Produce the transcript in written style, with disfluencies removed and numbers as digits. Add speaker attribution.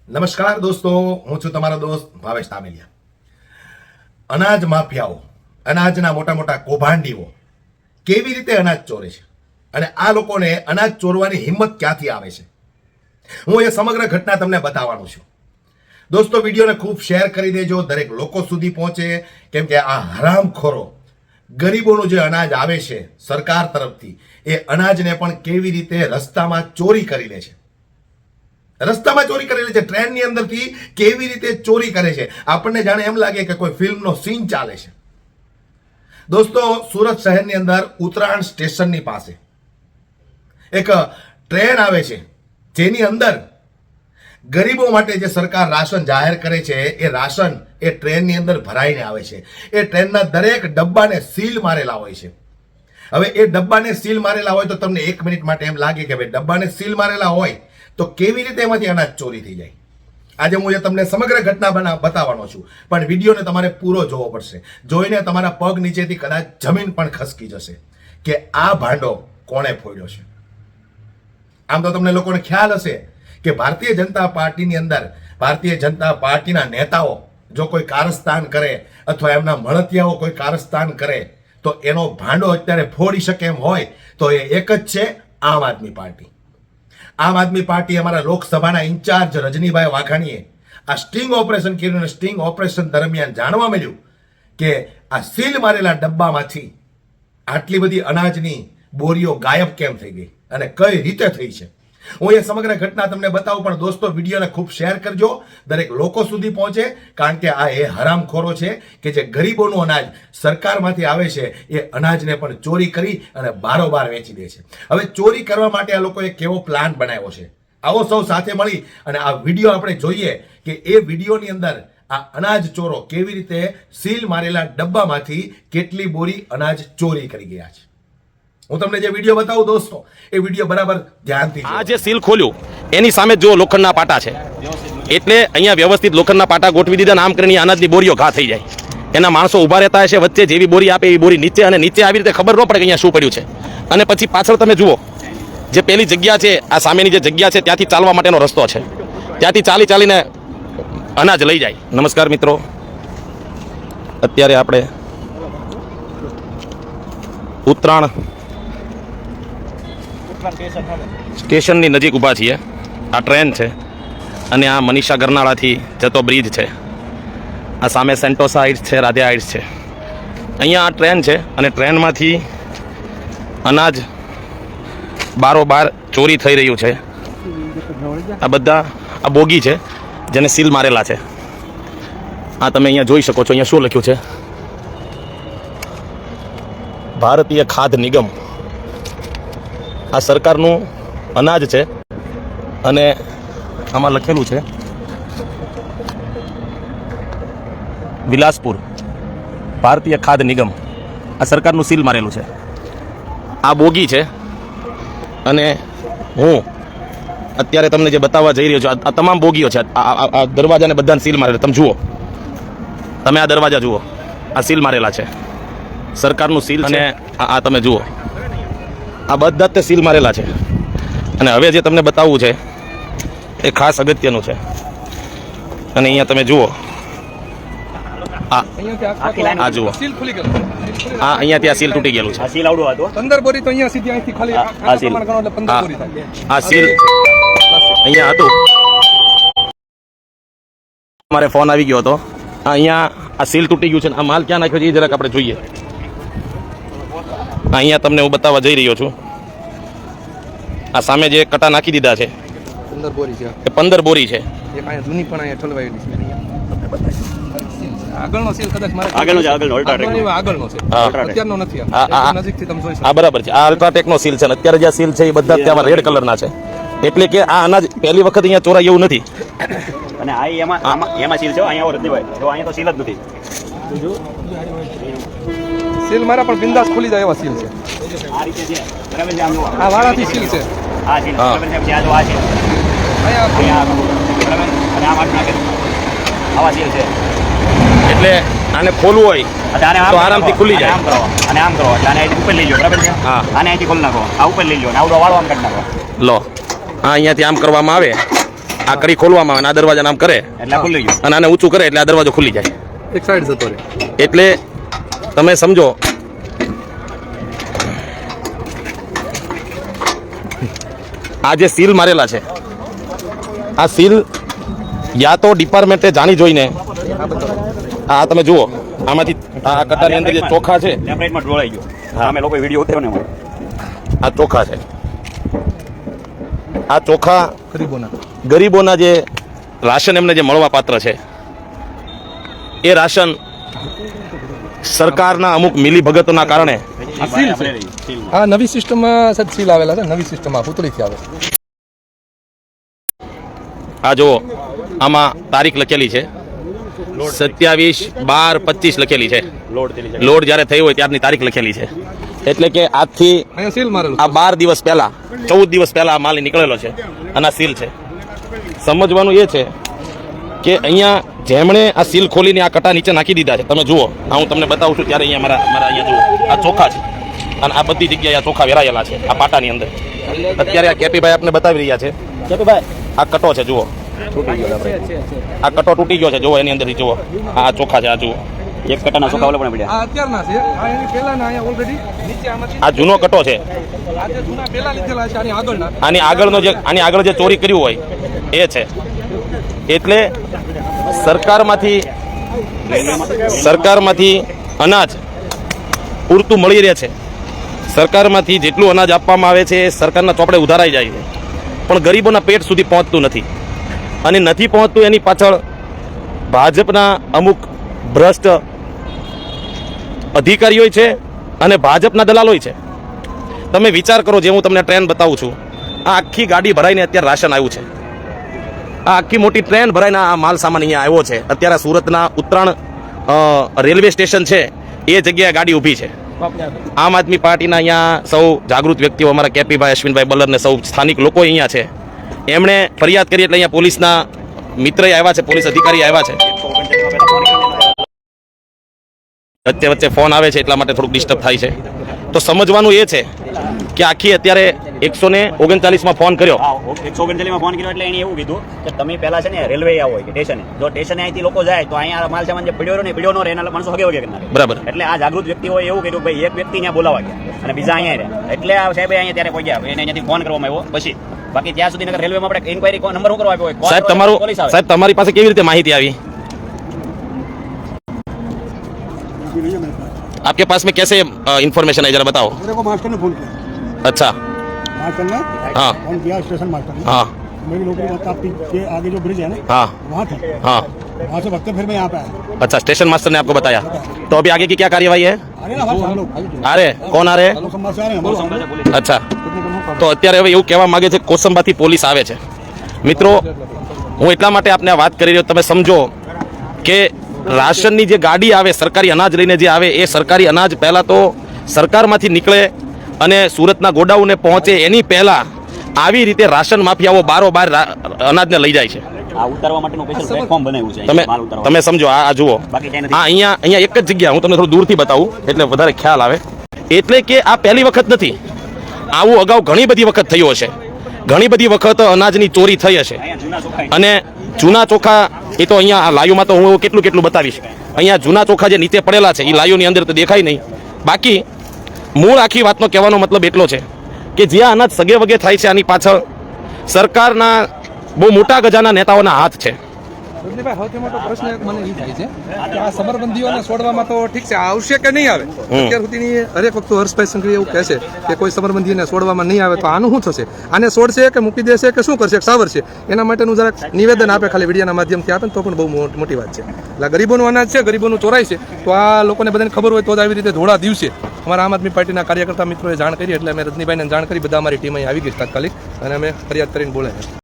Speaker 1: નમસ્કાર દોસ્તો, હું છું તમારો દોસ્ત ભાવેશ તામેલિયા. અનાજ માફિયાઓ, અનાજના મોટા મોટા કૌભાંડીઓ કેવી રીતે અનાજ ચોરે છે અને આ લોકોને અનાજ ચોરવાની હિંમત ક્યાંથી આવે છે, હું એ સમગ્ર ઘટના તમને બતાવવાનો છું. દોસ્તો, વિડીયોને ખૂબ શેર કરી દેજો, દરેક લોકો સુધી પહોંચે, કેમ કે આ હરામખોરો ગરીબોનું જે અનાજ આવે છે સરકાર તરફથી, એ અનાજને પણ કેવી રીતે રસ્તામાં ચોરી કરી લે છે. રસ્તામાં ચોરી કરેલી છે, ટ્રેનની અંદરથી કેવી રીતે ચોરી કરે છે, આપણને જાણે એમ લાગે કે કોઈ ફિલ્મનો સીન ચાલે છે. દોસ્તો, સુરત શહેરની અંદર ઉત્તરાયણ સ્ટેશનની પાસે એક ટ્રેન આવે છે, જેની અંદર ગરીબો માટે જે સરકાર રાશન જાહેર કરે છે, એ રાશન એ ટ્રેનની અંદર ભરાઈને આવે છે. એ ટ્રેનના દરેક ડબ્બાને સીલ મારેલા હોય છે. હવે એ ડબ્બાને સીલ મારેલા હોય તો તમને એક મિનિટ માટે એમ લાગે કે ભાઈ ડબ્બાને સીલ મારેલા હોય તો કેવી રીતે એમાંથી અનાજ ચોરી થઈ જાય. આજે હું એ તમને સમગ્ર ઘટના બતાવવાનો છું, પણ વિડીયોને તમારે પૂરો જોવો પડશે. જોઈને તમારા પગ નીચેથી કદાચ જમીન પણ ખસકી જશે કે આ ભાંડો કોણે ફોડ્યો છે. આમ તો તમને લોકોને ખ્યાલ હશે કે ભારતીય જનતા પાર્ટીની અંદર ભારતીય જનતા પાર્ટીના નેતાઓ જો કોઈ કારસ્તાન કરે અથવા એમના મળતિયાઓ કોઈ કારસ્તાન કરે તો એનો ભાંડો અત્યારે ફોડી શકે એમ હોય તો એ એક જ છે, આમ આદમી પાર્ટી. આમ આદમી પાર્ટી, અમારા લોકસભાના ઇન્ચાર્જ રજનીભાઈ વાઘાણીએ આ સ્ટિંગ ઓપરેશન કર્યું અને સ્ટિંગ ઓપરેશન દરમિયાન જાણવા મળ્યું કે આ સીલ મારેલા ડબ્બામાંથી આટલી બધી અનાજની બોરીઓ ગાયબ કેમ થઈ ગઈ અને કઈ રીતે થઈ છે. હું એ સમગ્ર ઘટના તમને બતાવું, પણ દોસ્તો વિડીયોને ખૂબ શેર કરજો, દરેક લોકો સુધી પહોંચે, કારણ કે આ એ હરામખોરો છે કે જે ગરીબોનું અનાજ સરકારમાંથી આવે છે એ અનાજને પણ ચોરી કરી અને બારોબાર વેચી દે છે. હવે ચોરી કરવા માટે આ લોકોએ કેવો પ્લાન બનાવ્યો છે, આવો સૌ સાથે મળી અને આ વિડીયો આપણે જોઈએ કે એ વિડીયોની અંદર આ અનાજ ચોરો કેવી રીતે સીલ મારેલા ડબ્બામાંથી કેટલી બોરી અનાજ ચોરી કરી ગયા છે. હું તમને જે વિડીયો બતાવું દોસ્તો, એ વિડીયો બરાબર ધ્યાનથી
Speaker 2: આ જે સીલ ખોલ્યું એની સામે જો લોખંડના પાટા છે, એટલે અહીંયા વ્યવસ્થિત લોખંડના પાટા ગોઠવી દીધા, નામ કરીને અનાજની બોરીઓ ઘા થઈ જાય. એના માણસો ઉભા રહેતા હશે વચ્ચે, જેવી બોરી આપે એવી બોરી નીચે, અને નીચે આવી રીતે ખબર ન પડે કે અહીંયા શું પડ્યું છે. અને પછી પાછળ તમે જુઓ, જે પેલી જગ્યા છે, આ સામેની જે જગ્યા છે, ત્યાંથી ચાલવા માટેનો રસ્તો છે, ત્યાંથી ચાલીને અનાજ લઈ જાય. નમસ્કાર મિત્રો, અત્યારે આપણે ઉત્તરાયણ સ્ટેશનની નજીક ઊભા છીએ. આ ટ્રેન છે અને આ મનીષા ગરનાળાથી જતો બ્રિજ છે. આ સામે સેન્ટોસા હાઇટ્સ છે, રાધે હાઇટ્સ છે. અહીંયા આ ટ્રેન છે અને ટ્રેનમાંથી અનાજ બારોબાર ચોરી થઈ રહ્યું છે. આ બધા આ બોગી છે જેને સીલ મારેલા છે. આ તમે અહીંયા જોઈ શકો છો, અહીંયા શું લખ્યું છે, ભારતીય ખાદ્ય નિગમ. આ સરકારનું અનાજ છે અને આમાં લખેલું છે વિલાસપુર ભારતીય ખાદ્ય નિગમ. આ સરકારનું સીલ મારેલું છે. આ બોગી છે અને હું અત્યારે તમને જે બતાવવા જઈ રહ્યો છું, આ તમામ બોગીઓ છે. આ દરવાજાને બધાને સીલ મારેલા, તમે જુઓ, તમે આ દરવાજા જુઓ, આ સીલ મારેલા છે, સરકારનું સીલ. અને આ તમે જુઓ, આ બધા તે સીલ મારેલા છે. અને હવે જે તમને બતાવવું છે એ ખાસ અગત્યનું છે. અને અહીંયા તમે જુઓ, આ જુઓ, આ અહીંયાથી આ સીલ તૂટી ગયેલું છે. આ સીલ અહીંયા હતું, મારે ફોન આવી ગયો હતો. અહીંયા આ સીલ તૂટી ગયું છે. આ માલ ક્યાં નાખ્યો છે એ જરાક આપણે જોઈએ. અહીંયા તમને હું બતાવવા જઈ રહ્યો છું. આ સામે જે કટા નાખી દીધા છે, 15 બોરી છે. એ 15 બોરી છે. એક અહીંયા જૂની પણ અહીંયા ઠલવાયેલી છે. આગળનો સીલ કદાચ મારે આગળનો છે, આગળનો અલ્ટ્રાટેક આગળનો છે, અત્યારનો નથી. આ નજીકથી તમે જોઈ શકો. આ બરાબર છે, આ અલ્ટ્રાટેકનો સીલ છે. અત્યારે જે સીલ છે એ બધા ત્યાં રેડ કલરના છે. એટલે કે આ અનાજ પહેલી વખત અહીંયા ચોરાય એવું નથી.
Speaker 3: અને આ એમાં સીલ છે, અહીંયા રજનીભાઈ તો અહીંયા તો સીલ જ નથી.
Speaker 4: સીલ મારા પણ બિંદાસ ખુલી જાય એવા સીલ છે.
Speaker 3: આ રીતે છે, બરાબર છે.
Speaker 4: આ વાળાથી સીલ છે.
Speaker 3: આ સીલ બરાબર છે. આ તો આ છે અહીંયા બરાબર. અને આ માટે નાખે આવા સીલ છે.
Speaker 2: એટલે આને ખોલવું હોય તો આરામથી ખુલી જાય.
Speaker 3: આમ કરો અને આમ કરો એટલે આને અહીંથી ઉપર લઈ જાઓ, બરાબર છે.
Speaker 2: હા,
Speaker 3: આને અહીંથી ખોલી નાખો, આ ઉપર લઈ જાઓ, આવડો વાળો આમ કાઢી નાખો.
Speaker 2: લો, આ અહીંયાથી આમ કરવામાં આવે આ કડી ખોલવામાં આવે અને આ દરવાજા નામ કરે
Speaker 3: એટલે ખુલ્લી ગયું.
Speaker 2: અને આને ઊંચું કરે એટલે આ દરવાજો ખુલી જાય.
Speaker 4: એક સાઈડ જતો રહે.
Speaker 2: એટલે તમે સમજો આ જે સીલ મારેલા છે આ સીલ યા તો ડિપાર્ટમેન્ટે જાણી જોઈને આ તમે જુઓ આમાંથી આ કટારની અંદર જે ચોખા છે
Speaker 3: ટેમ્પરેચરમાં ઢોળાઈ ગયો. અમે લોકો વિડીયો ઉતાર્યો ને એમાં.
Speaker 2: આ ચોખા છે. આ ચોખા
Speaker 4: ગરીબોના.
Speaker 2: ગરીબોના જે રાશન એમને જે મળવા પાત્ર છે એ રાશન સરકારના અમુક મિલીભગતોના કારણે
Speaker 4: આ સીલ છે. આ નવી સિસ્ટમમાં સાહેબ સીલ આવેલા છે. નવી સિસ્ટમમાં પૂતળીથી આવે.
Speaker 2: આ જુઓ આમાં તારીખ લખેલી છે 27/12/25 લખેલી છે. લોડ જ્યારે થઈ હોય ત્યારની તારીખ લખેલી છે. એટલે કે આજથી
Speaker 4: અહીંયા સીલ મારેલું.
Speaker 2: આ 12 દિવસ પહેલા 14 દિવસ પહેલા આ માલ નીકળેલો છે અને આ સીલ છે. સમજવાનું એ છે કે અહીંયા જેમણે આ સીલ ખોલીને આ કટા નીચે નાખી દીધા છે તમે જુઓ આ હું તમને બતાવું છું ત્યારે અહીંયા મારા અહીંયા જુઓ આ ચોખા છે અને આ બધી જગ્યાએ આ ચોખા વેરાયેલા છે આ પાટાની અંદર. અત્યારે આ કેપીભાઈ આપને બતાવી રહ્યા છે. કેપીભાઈ આ કટો છે જુઓ આ કટો તૂટી ગયો છે જુઓ એની અંદરથી જુઓ આ ચોખા છે આ જુઓ
Speaker 3: એક કટાના ચોખા ઓલા પણ પડ્યા.
Speaker 4: આ અત્યારના છે. આ એની પહેલાના અહીંયા ઓલરેડી નીચે આમાંથી
Speaker 2: આ જૂનો કટો છે.
Speaker 4: આ જે જૂના પહેલા લીધેલા છે આની આગળના.
Speaker 2: આની આગળ જે ચોરી કર્યું હોય એ છે. એટલે સરકારમાંથી અનાજ પૂરતું મળી રહે છે. સરકારમાંથી જેટલું અનાજ આપવામાં આવે છે એ સરકારના ચોપડે ઉધારાઈ જાય છે પણ ગરીબોના પેટ સુધી પહોંચતું નથી. અને નથી પહોંચતું એની પાછળ ભાજપના અમુક ભ્રષ્ટ અધિકારીઓ છે અને ભાજપના દલાલો છે. તમે વિચાર કરો જે હું તમને ટ્રેન બતાવું છું આ આખી ગાડી ભરાઈને અત્યારે રાશન આવ્યું છે. આ આખી મોટી ટ્રેન ભરાઈને આ માલ સામાન અહીંયા આવ્યો છે. અત્યારે સુરતના ઉત્તરાયણ રેલવે સ્ટેશન છે એ જગ્યાએ ગાડી ઊભી છે. આમ આદમી પાર્ટીના અહીંયા સૌ જાગૃત વ્યક્તિઓ અમારા કેપીભાઈ અશ્વિનભાઈ બલ્લર ને સૌ સ્થાનિક લોકો અહીંયા છે. એમણે ફરિયાદ કરી એટલે અહીંયા પોલીસના મિત્ર આવ્યા છે, પોલીસ અધિકારી આવ્યા છે. વચ્ચે વચ્ચે ફોન આવે છે એટલા માટે થોડુંક ડિસ્ટર્બ થાય છે. તો સમજવાનું એ છે કે આખી અત્યારે 139માં ફોન કર્યો.
Speaker 3: 139 માં ફોન કર્યો એટલે એને એવું કીધું કે તમે પહેલા છે ને રેલવે આવો કે સ્ટેશને. જો સ્ટેશને અહીંથી લોકો જાય તો અહીંયા માલ સામાન જે પડ્યો ને પડ્યો ન રહે એના માણસો હગે વગે કરી નાખે.
Speaker 2: બરાબર.
Speaker 3: એટલે આ જાગૃત વ્યક્તિઓએ એવું કીધું ભાઈ એક વ્યક્તિ ત્યાં બોલાવા ગયા અને બીજા અહીંયા રહ્યા. એટલે આ સાહેબ અહીંયા ત્યારે પહોંચ્યા એને અહીંયાથી ફોન કરવામાં આવ્યો પછી. બાકી ત્યાં સુધી નગર રેલવેમાં આપણે ઇન્ક્વાયરી નંબર શું કરવા આપ્યો હોય
Speaker 2: સાહેબ તમારી પાસે કેવી રીતે માહિતી આવી? आपके पास में कैसे इन्फॉर्मेशन है जरा बताओ.
Speaker 5: मेरे को मास्टर ने फोन किया.
Speaker 2: अच्छा.
Speaker 5: मास्टर ने
Speaker 2: हाँ
Speaker 5: फोन किया स्टेशन मास्टर ने.
Speaker 2: हाँ
Speaker 5: मेरी नौकरी ताप्ती के आगे जो ब्रिज है ना
Speaker 2: हाँ
Speaker 5: वहाँ थी.
Speaker 2: हाँ.
Speaker 5: वहाँ से भगते फिर मैं यहाँ पे आया.
Speaker 2: अच्छा स्टेशन मास्टर ने आपको बताया. तो अभी आगे की क्या कार्यवाही है?
Speaker 5: अरे ना हम लोग
Speaker 2: आ रहे कौन आ रहे हैं?
Speaker 5: लोग समाज से आ रहे हैं हम लोग.
Speaker 2: અચ્છા તો અત્યારે હવે એવું કહેવા માંગે છે કોસંબાથી પોલીસ આવે છે. મિત્રો હું એટલા માટે આપને આ વાત કરી રહ્યો તમે સમજો કે રાશનની જે ગાડી આવે સરકારી અનાજ લઈને જે આવે એ સરકારી અનાજ પહેલાં તો સરકારમાંથી નીકળે અને સુરતના ગોડાઉને પહોંચે એની પહેલાં આવી રીતે રાશન માફિયાઓ બારોબાર અનાજને લઈ જાય છે.
Speaker 3: આ ઉતારવા માટેનું સ્પેશિયલ પ્લેટફોર્મ બનાવ્યું છે
Speaker 2: તમે
Speaker 3: માલ ઉતારવા.
Speaker 2: તમે સમજો આ જુઓ
Speaker 3: બાકી ક્યાંય નથી.
Speaker 2: આ અહીંયા એક જ જગ્યા હું તમને થોડું દૂરથી બતાવું એટલે વધારે ખ્યાલ આવે. એટલે કે આ પહેલી વખત નથી, આવું અગાઉ ઘણી બધી વખત થયું હશે. ઘણી બધી વખત અનાજની ચોરી થઈ હશે.
Speaker 3: અહીંયા જૂના ચોખા
Speaker 2: અને જૂના ચોખા એ તો અહીંયા આ લાયુમાં તો હું કેટલું બતાવીશ. અહીંયા જૂના ચોખા જે નીચે પડેલા છે એ લાયુની અંદર તો દેખાય નહીં. બાકી મૂળ આખી વાતનો કહેવાનો મતલબ એટલો છે કે જ્યાં અનાજ સગે વગે થાય છે આની પાછળ સરકારના બહુ મોટા ગજાના નેતાઓના હાથ છે.
Speaker 4: રજનીભાઈ સૌથી મોટો પ્રશ્ન એક મને એ થાય છે કે આ સમરબંધીઓને છોડવામાં તો ઠીક છે આવશે કે નહીં આવે. અત્યાર સુધીની હરેક વખતે હર્ષભાઈ સંઘવી એવું કહે છે કે કોઈ સમરબંધીને છોડવામાં નહીં આવે તો આનું શું થશે? આને છોડશે કે મૂકી દેશે કે શું કરશે, સાવરશે? એના માટેનું જરાક નિવેદન આપે ખાલી વિડીયોના માધ્યમથી આપે ને તો પણ બહુ મોટી વાત છે. એટલે ગરીબોનું અનાજ છે, ગરીબોનું ચોરાય છે તો આ લોકોને બધાને ખબર હોય તો જ આવી રીતે ધોળા દિવસે અમારા આમ આદમી પાર્ટીના કાર્યકર્તા મિત્રોએ જાણ કરી એટલે અમે રજનીભાઈને જાણ કરી બધા અમારી ટીમ અહીં આવી ગઈ તાત્કાલિક અને અમે ફરિયાદ કરીને બોલાવ્યા.